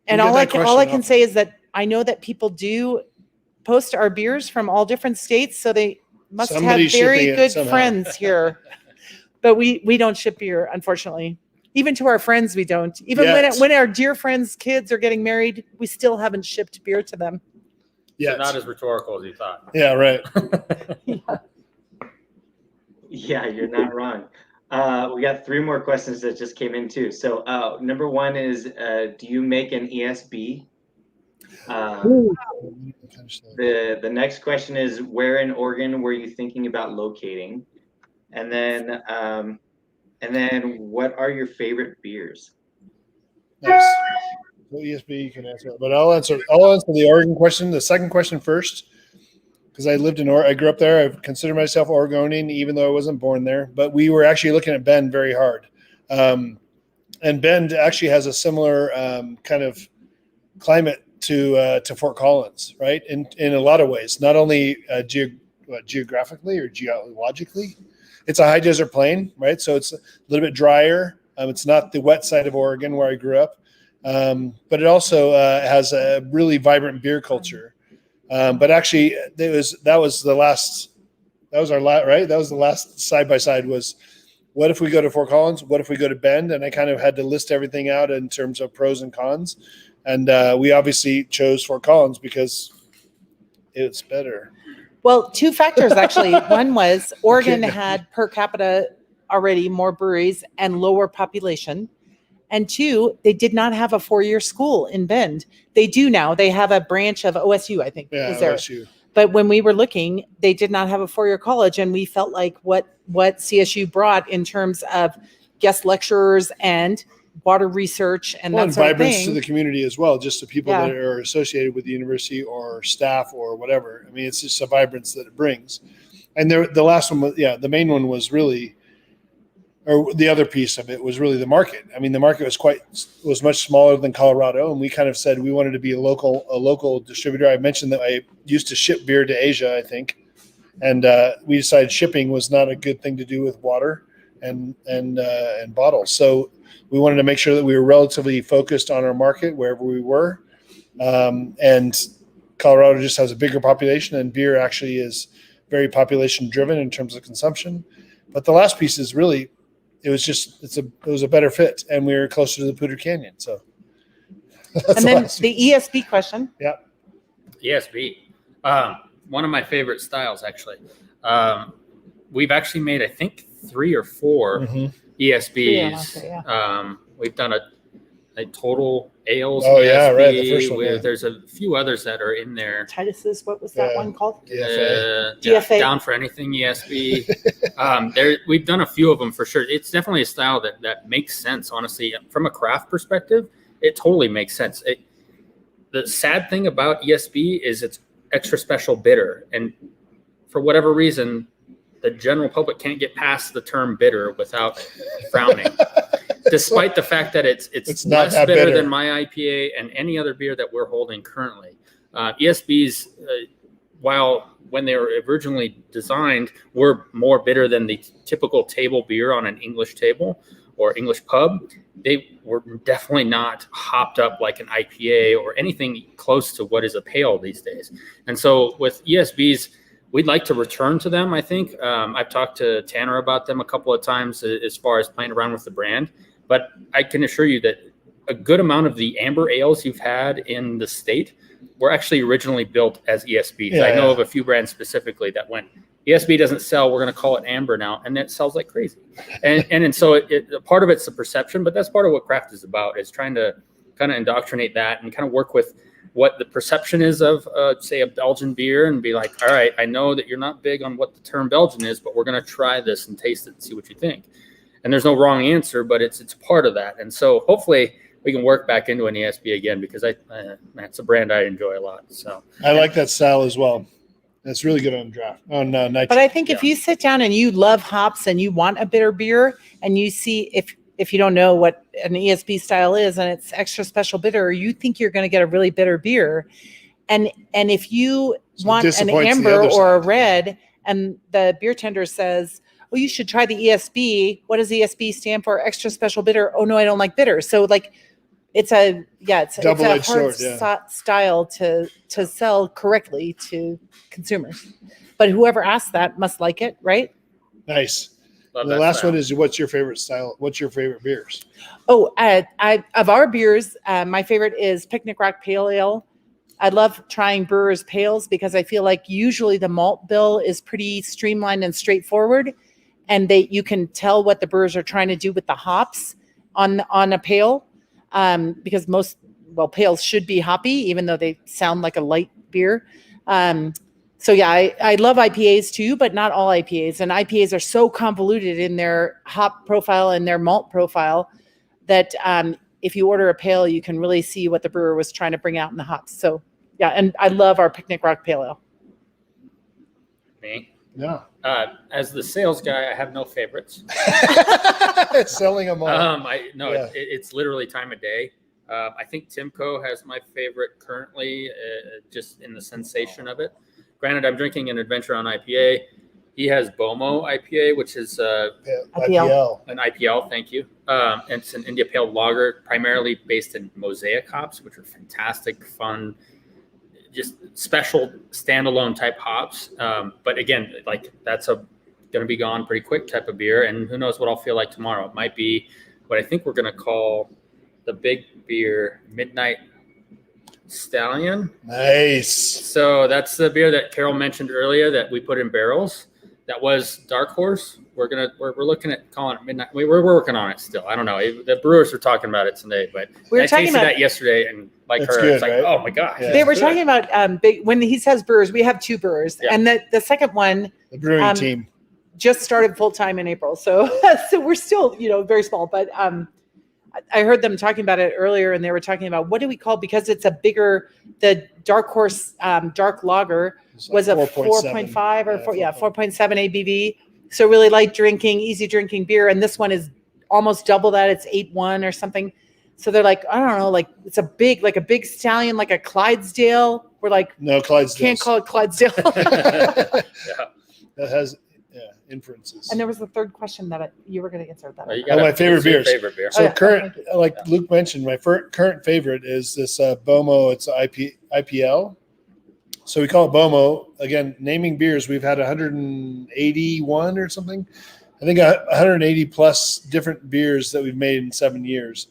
and all I can say is that I know that people do post our beers from all different states, so they must have very good friends here. But we don't ship beer, unfortunately. Even to our friends, we don't. Even when our dear friends' kids are getting married, we still haven't shipped beer to them. Yeah, so not as rhetorical as you thought. Yeah, right. Yeah, you're not wrong. We got 3 more questions that just came in too. So number 1 is, do you make an ESB? The next question is, where in Oregon were you thinking about locating? And then what are your favorite beers? Nice. Well, ESB, you can answer, but I'll answer the Oregon question. The second question first, because I lived in I grew up there. I consider myself Oregonian, even though I wasn't born there. But we were actually looking at Bend very hard, and Bend actually has a similar kind of climate to Fort Collins, right? In a lot of ways, not only geographically or geologically. It's a high desert plain, right? So it's a little bit drier. It's not the wet side of Oregon where I grew up, but it also has a really vibrant beer culture. But actually, that was our last side by side was, what if we go to Fort Collins? What if we go to Bend? And I kind of had to list everything out in terms of pros and cons. And we obviously chose Fort Collins because it's better. Well, 2 factors, actually. One was Oregon had per capita already more breweries and lower population. And two, they did not have a 4-year school in Bend. They do now. They have a branch of OSU, I think. Yeah, is there. OSU. But when we were looking, they did not have a 4-year college, and we felt like what CSU brought in terms of guest lecturers and water research and that sort of vibrance thing. to the community as well, just the people Yeah. that are associated with the university or staff or whatever. I mean, it's just a vibrance that it brings. And the last one was, the main one was really, or the other piece of it was really the market. I mean, the market was much smaller than Colorado, and we kind of said we wanted to be a local distributor. I mentioned that I used to ship beer to Asia, I think, and we decided shipping was not a good thing to do with water and bottles. So we wanted to make sure that we were relatively focused on our market wherever we were, and Colorado just has a bigger population, and beer actually is very population driven in terms of consumption. But the last piece is really, it was a better fit, and we were closer to the Poudre Canyon. So, and then the ESB question. Yeah. ESB. One of my favorite styles, actually. We've actually made, I think, 3 or 4 ESBs. Yeah. We've done a total ales. Oh, ESB yeah, right. The first one. Yeah. There's a few others that are in there. Titus's, what was that one called? DFA. Down for anything ESB. We've done a few of them for sure. It's definitely a style that makes sense, honestly. From a craft perspective, it totally makes sense. The sad thing about ESB is it's extra special bitter. And for whatever reason, the general public can't get past the term bitter without frowning. Despite the fact that it's not less that bitter bitter than my IPA and any other beer that we're holding currently. ESBs, while when they were originally designed, were more bitter than the typical table beer on an English table or English pub, they were definitely not hopped up like an IPA or anything close to what is a pale these days. And so with ESBs, we'd like to return to them, I think. I've talked to Tanner about them a couple of times as far as playing around with the brand. But I can assure you that a good amount of the amber ales you've had in the state were actually originally built as ESBs. Yeah, I know of a few brands specifically that went, ESB doesn't sell, we're going to call it amber now, and it sells like crazy. And so part of it's the perception, but that's part of what craft is about, is trying to kind of indoctrinate that and kind of work with what the perception is of, say, a Belgian beer, and be like, all right, I know that you're not big on what the term Belgian is, but we're going to try this and taste it and see what you think. And there's no wrong answer, but it's part of that. And so hopefully we can work back into an ESB again, because that's a brand I enjoy a lot. So I like that style as well. That's really good on draft, on night. But I think if you sit down and you love hops and you want a bitter beer, and you see, if you don't know what an ESB style is and it's extra special bitter, you think you're going to get a really bitter beer. And if you want an amber or a red, and the beer tender says, well, you should try the ESB. What does ESB stand for? Extra special bitter. Oh no, I don't like bitter. So like, it's a hard style to sell correctly to consumers. But whoever asks that must like it, right? Nice. And the last one is, what's your favorite style? What's your favorite beers? Oh, of our beers, my favorite is Picnic Rock Pale Ale. I love trying brewers' pales because I feel like usually the malt bill is pretty streamlined and straightforward, and you can tell what the brewers are trying to do with the hops on a pale, because pales should be hoppy, even though they sound like a light beer. So yeah, I love IPAs too, but not all IPAs. And IPAs are so convoluted in their hop profile and their malt profile that if you order a pale, you can really see what the brewer was trying to bring out in the hops. So yeah, and I love our Picnic Rock Pale Ale. Me? Yeah. As the sales guy, I have no favorites. Selling them all. It's literally time of day. I think Timco has my favorite currently, just in the sensation of it. Granted, I'm drinking an Adventure on IPA. He has Bomo IPA, which is IPL. an IPL. Thank you. It's an India Pale Lager, primarily based in Mosaic hops, which are fantastic, fun, just special standalone type hops. But again, like that's going to be gone pretty quick type of beer, and who knows what I'll feel like tomorrow. It might be what I think we're going to call the big beer Midnight Stallion. Nice. So that's the beer that Carol mentioned earlier that we put in barrels. that was Dark Horse. We're looking at calling it Midnight. We're working on it still. I don't know. The brewers were talking about it today, but We were I talking tasted about that yesterday, and like It's her, good, it's like, right? oh my gosh. Yeah. they were it's talking good. about when he says brewers, we have 2 brewers, Yeah. and the second one The brewing team. just started full time in April. So so we're still, very small, but I heard them talking about it earlier, and they were talking about what do we call, because it's a bigger, the Dark Horse dark lager It's was a 4.5 or 4.7 ABV. So really light drinking, easy drinking beer, and this one is almost double that. It's 8.1 or something. So they're like, I don't know, like it's a big stallion, like a Clydesdale. We're like, No, Clydesdale. can't call it Clydesdale. That has inferences. And there was the third question that you were going to answer that. You Oh, my gotta- favorite what's your beers. Favorite beer. So yeah. current, like Luke mentioned, my current favorite is this Bomo. It's IPL. So we call it Bomo. Again, naming beers, we've had 181 or something. I think 180 plus different beers that we've made in 7 years.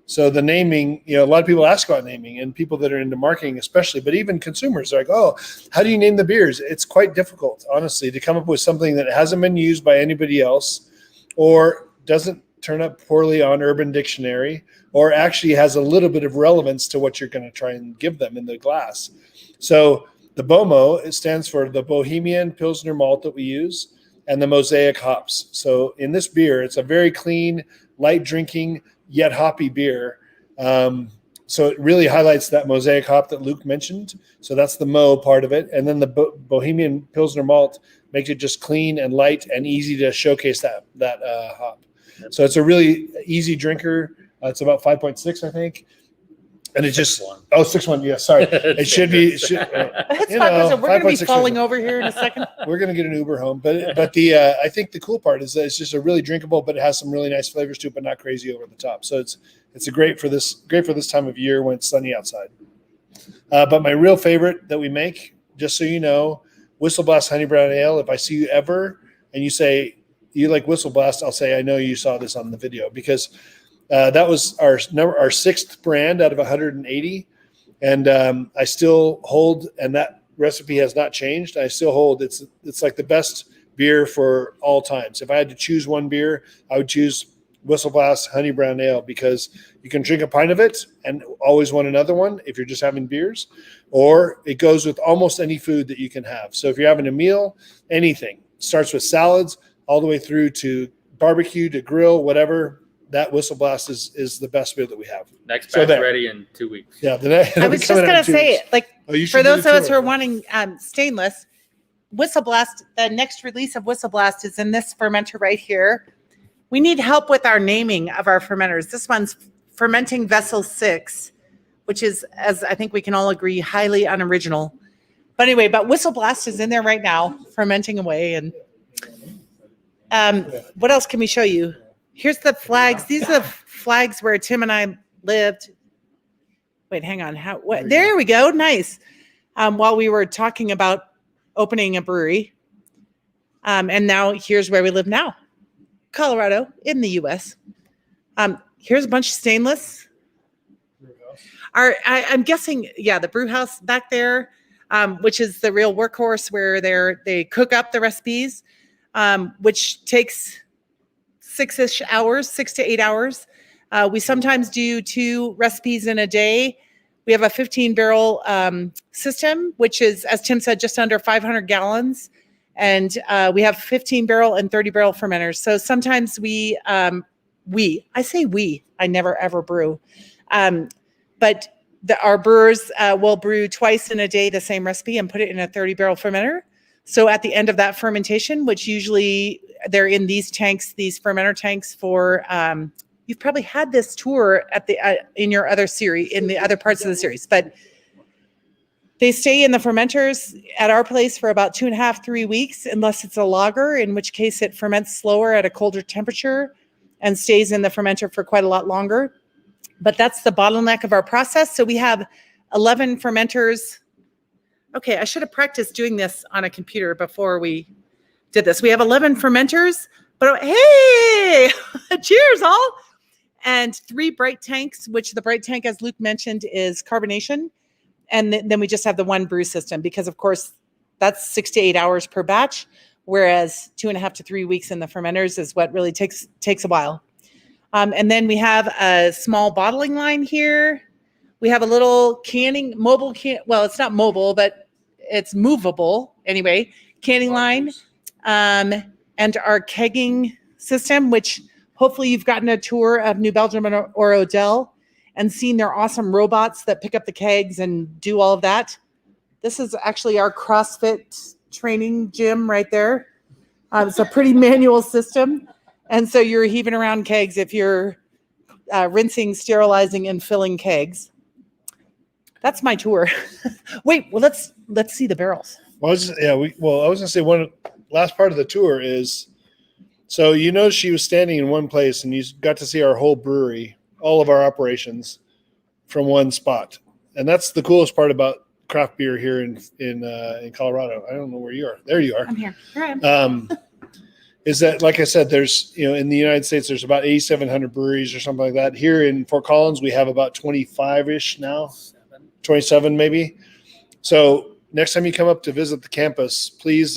So the naming, a lot of people ask about naming, and people that are into marketing especially, but even consumers are like, oh, how do you name the beers? It's quite difficult, honestly, to come up with something that hasn't been used by anybody else or doesn't turn up poorly on Urban Dictionary or actually has a little bit of relevance to what you're going to try and give them in the glass. So the BOMO, it stands for the Bohemian Pilsner malt that we use and the Mosaic hops. So in this beer, it's a very clean, light drinking, yet hoppy beer. So it really highlights that Mosaic hop that Luke mentioned. So that's the Mo part of it. And then the Bohemian Pilsner malt makes it just clean and light and easy to showcase that hop. So it's a really easy drinker. It's about 5.6, I think. And it just 6.1. Yeah, sorry. It should be. That's 5%. We're going to be 5.6. falling over here in a second. We're going to get an Uber home, but the I think the cool part is that it's just a really drinkable, but it has some really nice flavors to it, but not crazy over the top. So it's a great for this time of year when it's sunny outside. But my real favorite that we make, just so you know, Whistle Blast Honey Brown Ale. If I see you ever and you say you like Whistle Blast, I'll say I know you saw this on the video because that was our 6th brand out of 180, and I still hold, and that recipe has not changed. I still hold it's like the best beer for all times. If I had to choose one beer, I would choose Whistle Blast Honey Brown Ale because you can drink a pint of it and always want another one if you're just having beers, or it goes with almost any food that you can have. So if you're having a meal, anything, starts with salads all the way through to barbecue to grill, whatever. That Whistle Blast is the best beer that we have. Next batch ready in 2 weeks. Yeah, I was just going to say, for those of us who are wanting stainless, Whistle Blast, the next release of Whistle Blast is in this fermenter right here. We need help with our naming of our fermenters. This one's Fermenting Vessel 6, which is, as I think we can all agree, highly unoriginal. But anyway, Whistle Blast is in there right now, fermenting away. And what else can we show you? Here's the flags. These are the flags where Tim and I lived. Wait, hang on. There we go. Nice. While we were talking about opening a brewery. And now here's where we live now. Colorado in the U.S. Here's a bunch of stainless. I'm guessing, the brew house back there, which is the real workhorse where they cook up the recipes, which takes 6 to 8 hours. We sometimes do 2 recipes in a day. We have a 15-barrel system, which is, as Tim said, just under 500 gallons. And we have 15-barrel and 30-barrel fermenters. So sometimes I never ever brew. But our brewers will brew twice in a day the same recipe and put it in a 30-barrel fermenter. So at the end of that fermentation, which usually they're in these tanks, these fermenter tanks for, you've probably had this tour at in your other series, in the other parts of the series, but they stay in the fermenters at our place for about 2.5, 3 weeks, unless it's a lager, in which case it ferments slower at a colder temperature and stays in the fermenter for quite a lot longer. But that's the bottleneck of our process. So we have 11 fermenters. Okay, I should have practiced doing this on a computer before we did this. We have 11 fermenters, but hey, cheers all. And 3 bright tanks, which the bright tank, as Luke mentioned, is carbonation. And then we just have the 1 brew system because, of course, that's 6 to 8 hours per batch. whereas 2.5 to 3 weeks in the fermenters is what really takes a while. And then we have a small bottling line here. We have a little canning mobile well, it's not mobile, but it's movable anyway, canning line, and our kegging system, which hopefully you've gotten a tour of New Belgium or Odell and seen their awesome robots that pick up the kegs and do all of that. This is actually our CrossFit training gym right there. It's a pretty manual system. And so you're heaving around kegs if you're rinsing, sterilizing, and filling kegs. That's my tour. Wait, well, let's see the barrels. Well, I was gonna say one last part of the tour is, so she was standing in one place and you got to see our whole brewery, all of our operations from one spot, and that's the coolest part about craft beer here in Colorado. I don't know where you are. There you are. I'm here. Here I am. Is that, like I said, there's, in the United States, there's about 8,700 breweries or something like that. Here in Fort Collins, we have about 25-ish now, 27 maybe. So next time you come up to visit the campus, please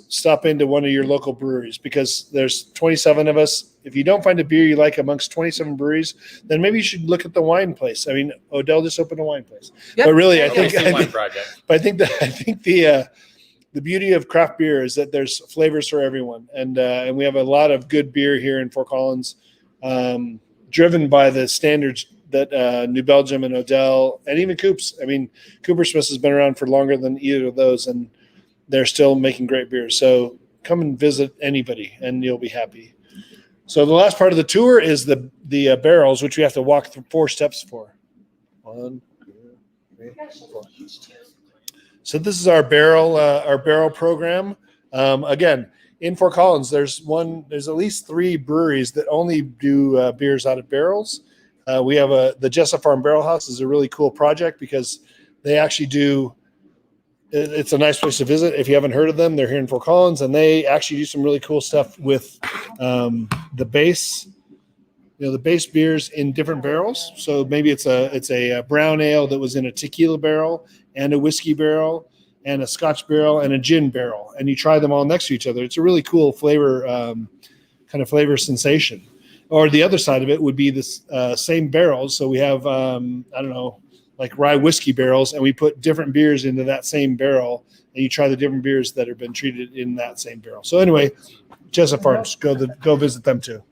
stop into one of your local breweries, because there's 27 of us. If you don't find a beer you like amongst 27 breweries, then maybe you should look at the wine place. I mean, Odell just opened a wine place. Yep. But really, I think the beauty of craft beer is that there's flavors for everyone, and we have a lot of good beer here in Fort Collins, driven by the standards that New Belgium and Odell and even Coops. I mean, Coopersmith has been around for longer than either of those, and they're still making great beers. So come and visit anybody, and you'll be happy. So the last part of the tour is the barrels, which we have to walk through 4 steps for. 1, 2, 3, 4. So this is our barrel program. Again, in Fort Collins, there's at least 3 breweries that only do beers out of barrels. We have the Jessup Farm Barrel House is a really cool project because they actually do. It's a nice place to visit. If you haven't heard of them, they're here in Fort Collins, and they actually do some really cool stuff with the base. The base beers in different barrels. So maybe it's a brown ale that was in a tequila barrel and a whiskey barrel and a Scotch barrel and a gin barrel, and you try them all next to each other. It's a really cool flavor, kind of flavor sensation. Or the other side of it would be this same barrels. So we have like rye whiskey barrels, and we put different beers into that same barrel, and you try the different beers that have been treated in that same barrel. So anyway, Jessup Farms, go visit them too.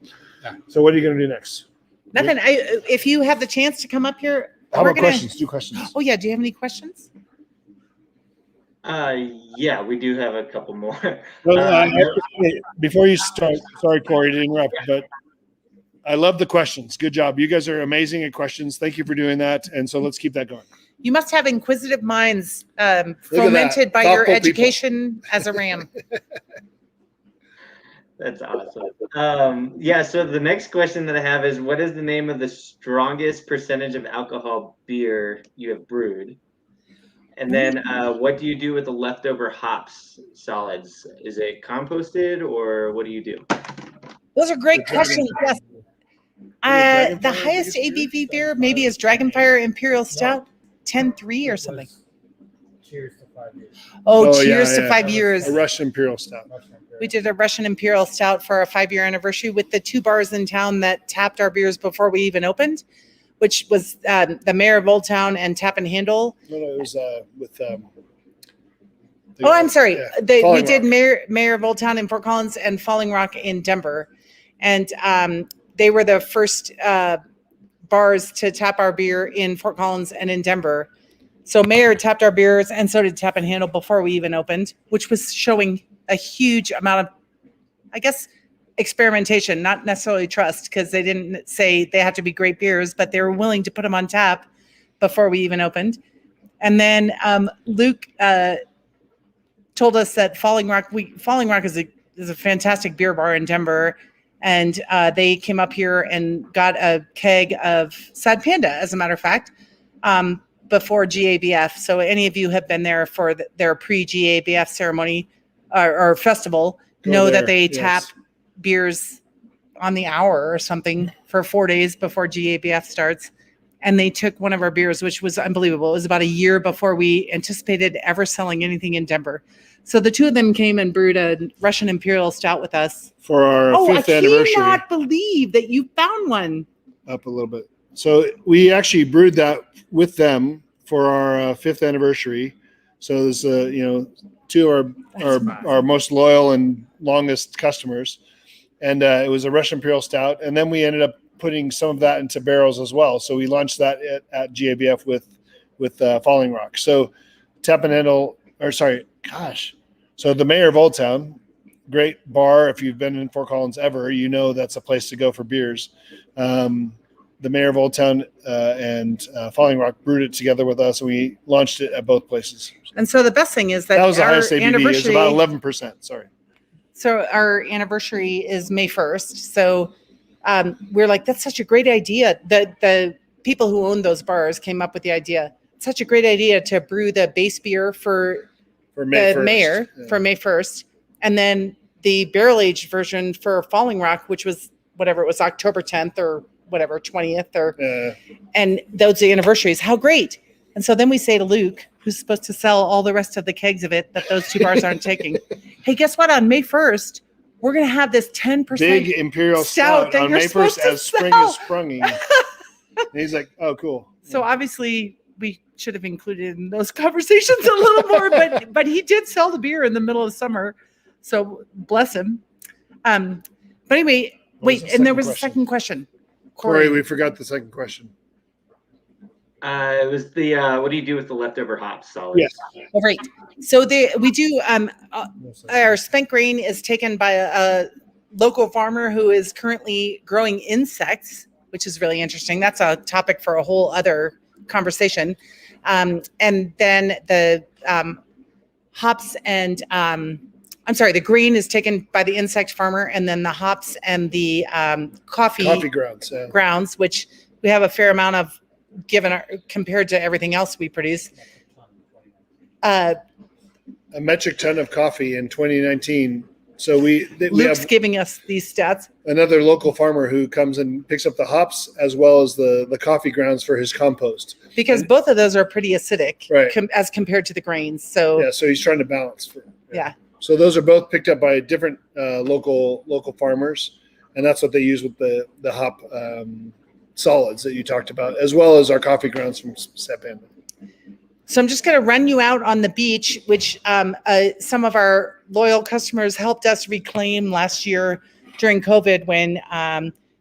Yeah. So what are you going to do next? Nothing. If you have the chance to come up here, how about questions? Do questions. Oh yeah. Do you have any questions? Yeah, we do have a couple more. Well, before you start, sorry, Corey, to interrupt, but I love the questions. Good job. You guys are amazing at questions. Thank you for doing that. And so let's keep that going. You must have inquisitive minds fomented by your education as a RAM. That's awesome. Yeah, so the next question that I have is, what is the name of the strongest percentage of alcohol beer you have brewed? And then what do you do with the leftover hops solids? Is it composted, or what do you do? Those are great questions. Yes. The highest ABV beer maybe is Dragonfire Imperial Stout, 10.3 or something. Cheers to 5 years. Cheers to 5 years. A Russian Imperial Stout. We did a Russian Imperial Stout for our 5-year anniversary with the 2 bars in town that tapped our beers before we even opened, which was the Mayor of Old Town and Tap and Handle. No, it was with. I'm sorry. Yeah, we did Mayor of Old Town in Fort Collins and Falling Rock in Denver, and they were the first bars to tap our beer in Fort Collins and in Denver. So Mayor tapped our beers, and so did Tap and Handle before we even opened, which was showing a huge amount of, I guess, experimentation, not necessarily trust, because they didn't say they had to be great beers, but they were willing to put them on tap before we even opened. And then Luke told us that Falling Rock is a fantastic beer bar in Denver, and they came up here and got a keg of Sad Panda, as a matter of fact, before GABF. So any of you have been there for their pre-GABF ceremony or festival, know that they tap beers on the hour or something for 4 days before GABF starts. and they took one of our beers, which was unbelievable. It was about a year before we anticipated ever selling anything in Denver. So the two of them came and brewed a Russian Imperial Stout with us. For our fifth anniversary. I cannot believe that you found one. Up a little bit. So we actually brewed that with them for our fifth anniversary. So there's two of our most loyal and longest customers, and it was a Russian Imperial Stout. And then we ended up putting some of that into barrels as well. So we launched that at GABF with Falling Rock. So So the mayor of Old Town, great bar. If you've been in Fort Collins ever, that's a place to go for beers. The mayor of Old Town and Falling Rock brewed it together with us, and we launched it at both places. And so the best thing is that was the our highest ABV. anniversary, it was about 11%. Sorry. So our anniversary is May 1st. So we're like, that's such a great idea. The people who own those bars came up with the idea. It's such a great idea to brew the base beer for May the 1st. mayor for May 1st, and then the barrel aged version for Falling Rock, which was whatever it was, October 10th or whatever 20th and those anniversaries. How great! And so then we say to Luke, who's supposed to sell all the rest of the kegs of it that those two bars aren't taking, hey, guess what? On May 1st, we're going to have this 10% big Imperial Stout that on you're May 1st supposed to as spring sell. is sprunging. And he's like, oh, cool. So obviously we should have included in those conversations a little more, but he did sell the beer in the middle of summer. So bless him. But anyway, there was a second question. Corey, we forgot the second question. It was the what do you do with the leftover hops solids? Yes. All right. So we do our spent grain is taken by a local farmer who is currently growing insects, which is really interesting. That's a topic for a whole other conversation. And then the hops and the grain is taken by the insect farmer, and then the hops and the coffee grounds, which we have a fair amount of compared to everything else we produce. A metric ton of coffee in 2019. So Luke's giving us these stats. Another local farmer who comes and picks up the hops as well as the coffee grounds for his compost. Because both of those are pretty acidic, right, as compared to the grains. So so he's trying to balance. Yeah. So those are both picked up by different local farmers, and that's what they use with the hop solids that you talked about, as well as our coffee grounds from Sapanda. So I'm just going to run you out on the beach, which some of our loyal customers helped us reclaim last year during COVID, when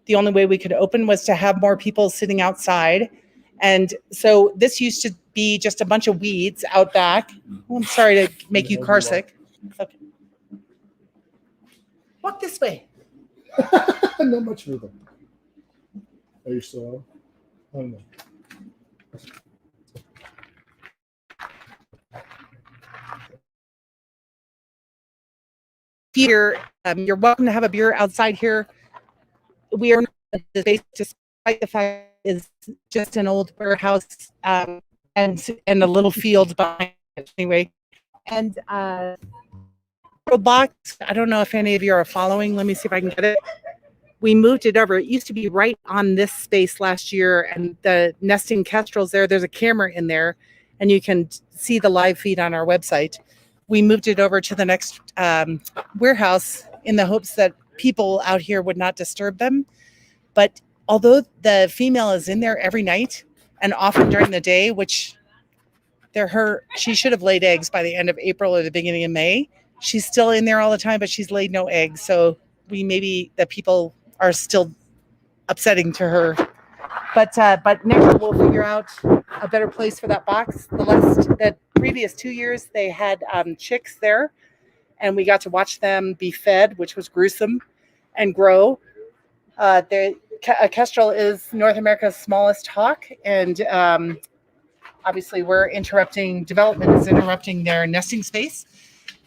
the only way we could open was to have more people sitting outside. And so this used to be just a bunch of weeds out back. Oh, I'm sorry to make you car sick. Okay. Walk this way. Not much further. Are you still on? I don't know. Beer, you're welcome to have a beer outside here. We are the space, despite the fact is just an old warehouse and a little field behind it anyway. And box, I don't know if any of you are following. Let me see if I can get it. We moved it over. It used to be right on this space last year, and the nesting kestrels there's a camera in there, and you can see the live feed on our website. We moved it over to the next warehouse in the hopes that people out here would not disturb them. But although the female is in there every night and often during the day, which she should have laid eggs by the end of April or the beginning of May. She's still in there all the time, but she's laid no eggs. So the people are still upsetting to her. But next year we'll figure out a better place for that box. The previous 2 years they had chicks there, and we got to watch them be fed, which was gruesome, and grow. A kestrel is North America's smallest hawk, and obviously development is interrupting their nesting space.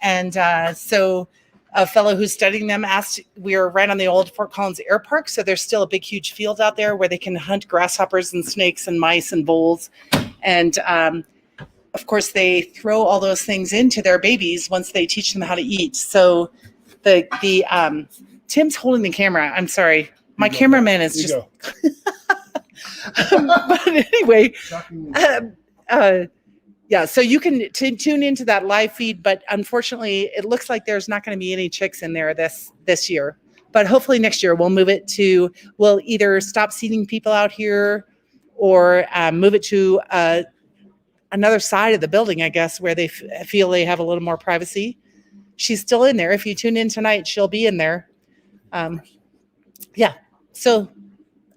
And so a fellow who's studying them asked, we are right on the old Fort Collins Air Park, so there's still a big, huge field out there where they can hunt grasshoppers and snakes and mice and voles. And of course, they throw all those things into their babies once they teach them how to eat. So Tim's holding the camera. I'm sorry. My cameraman is just... But anyway, yeah, so you can tune into that live feed, but unfortunately, it looks like there's not going to be any chicks in there this year. But hopefully next year we'll move it to, we'll either stop seating people out here or move it to another side of the building, I guess, where they feel they have a little more privacy. She's still in there. If you tune in tonight, she'll be in there. Yeah, so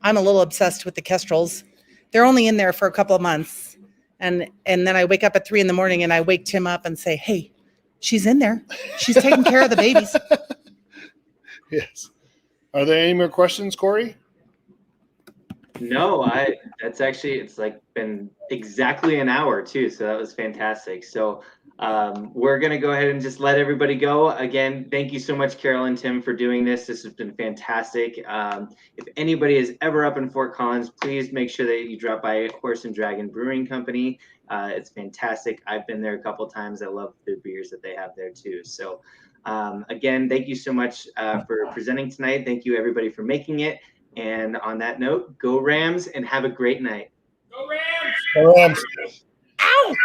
I'm a little obsessed with the Kestrels. They're only in there for a couple of months. And then I wake up at 3 a.m. and I wake Tim up and say, hey, she's in there. She's taking care of the babies. Yes. Are there any more questions, Corey? No, it's like been exactly an hour too. So that was fantastic. So we're going to go ahead and just let everybody go. Again, thank you so much, Carol and Tim, for doing this. This has been fantastic. If anybody is ever up in Fort Collins, please make sure that you drop by Horse and Dragon Brewing Company. It's fantastic. I've been there a couple times. I love the beers that they have there too. So again, thank you so much for presenting tonight. Thank you everybody for making it. And on that note, go Rams and have a great night. Go Rams! Go Rams. Ow!